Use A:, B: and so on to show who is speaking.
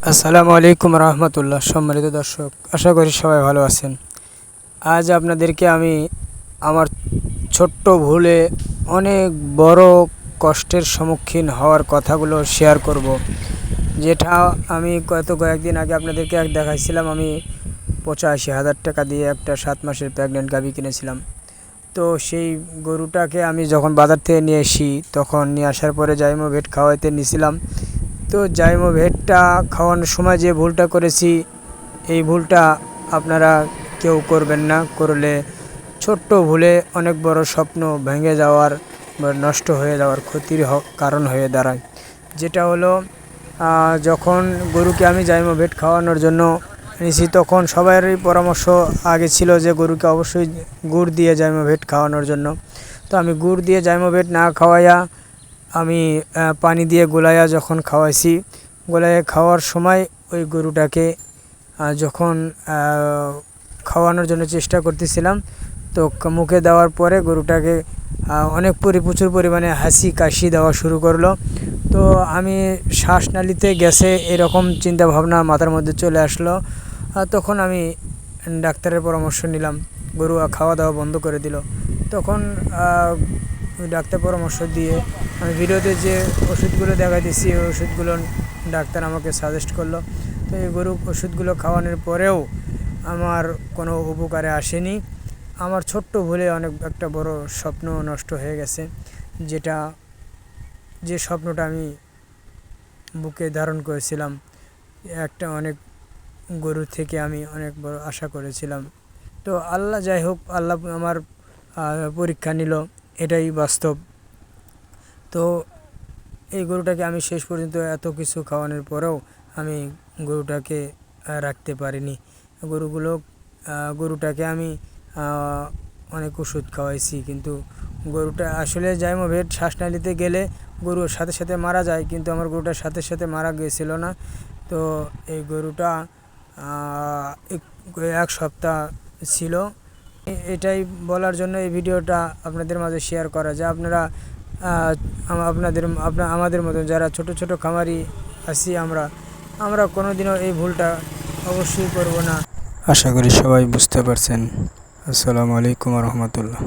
A: আসসালামু আলাইকুম রহমতুল্লাহ। সম্মানিত দর্শক, আশা করি সবাই ভালো আছেন। আজ আপনাদেরকে আমি আমার ছোট্ট ভুলে অনেক বড় কষ্টের সম্মুখীন হওয়ার কথাগুলো শেয়ার করব। যেটা আমি কয়েকদিন আগে আপনাদেরকে দেখাইছিলাম। আমি 85,000 টাকা দিয়ে একটা 7 মাসের প্রেগনেন্ট গাভী কিনেছিলাম। তো সেই গরুটাকে আমি যখন বাজার থেকে নিয়ে আসি, তখন নিয়ে আসার পরে জাইমো ভেট খাওয়াইতে নিয়েছিলাম। তো জাইমো ভেটটা খাওয়ানোর সময় যে ভুলটা করেছি, এই ভুলটা আপনারা কেউ করবেন না। করলে ছোট্ট ভুলে অনেক বড় স্বপ্ন ভেঙে যাওয়ার বা নষ্ট হয়ে যাওয়ার ক্ষতির কারণ হয়ে দাঁড়ায়। যেটা হলো, যখন গরুকে আমি জাইমো ভেট খাওয়ানোর জন্য নিয়েছি, তখন সবারই পরামর্শ আগে ছিল যে গরুকে অবশ্যই গুড় দিয়ে জাইমো ভেট খাওয়ানোর জন্য। তো আমি গুড় দিয়ে জাইমো ভেট না খাওয়াইয়া আমি পানি দিয়ে গোলাইয়া যখন খাওয়াইছি, গোলাইয়া খাওয়ার সময় ওই গরুটাকে যখন খাওয়ানোর জন্য চেষ্টা করতেছিলাম, তো মুখে দেওয়ার পরে গরুটাকে অনেক প্রচুর পরিমাণে হাসি কাশি দেওয়া শুরু করলো। তো আমি শ্বাসনালীতে গেছে এরকম চিন্তা ভাবনা মাথার মধ্যে চলে আসলো। তখন আমি ডাক্তারের পরামর্শ নিলাম। গরু খাওয়া দাওয়া বন্ধ করে দিল। তখন ডাক্তার পরামর্শ দিয়ে আমি ভিডিওতে যে ওষুধগুলো দেখাইতেছি, ওই ওষুধগুলো ডাক্তার আমাকে সাজেস্ট করলো। তো এই গরু ওষুধগুলো খাওয়ানোর পরেও আমার কোনো উপকারে আসেনি। আমার ছোট্ট ভুলে অনেক একটা বড় স্বপ্ন নষ্ট হয়ে গেছে। যে স্বপ্নটা আমি বুকে ধারণ করেছিলাম, একটা অনেক গরু থেকে আমি অনেক বড় আশা করেছিলাম। তো আল্লাহ, যাই হোক, আল্লাহ আমার পরীক্ষা নিল, এটাই বাস্তব। তো এই গরুটাকে আমি শেষ পর্যন্ত এত কিছু খাওয়ানোর পরেও আমি গরুটাকে রাখতে পারিনি। গরুটাকে আমি অনেক ওষুধ খাওয়াইছি, কিন্তু গরুটা আসলে জাইমো ভেট শ্বাসনালীতে গেলে গরুর সাথে সাথে মারা যায়, কিন্তু আমার গরুটার সাথে সাথে মারা গিয়েছিল না। তো এই গরুটা এক সপ্তাহ ছিল। এটাই বলার জন্য এই ভিডিওটা আপনাদের মাঝে শেয়ার করা, যে আপনারা আমাদের মতন যারা ছোট ছোট খামারি আছি, আমরা কোনোদিনও এই ভুলটা অবশ্যই করব না। আশা করি সবাই বুঝতে পারছেন। আসসালামু আলাইকুম রহমতুল্লাহ।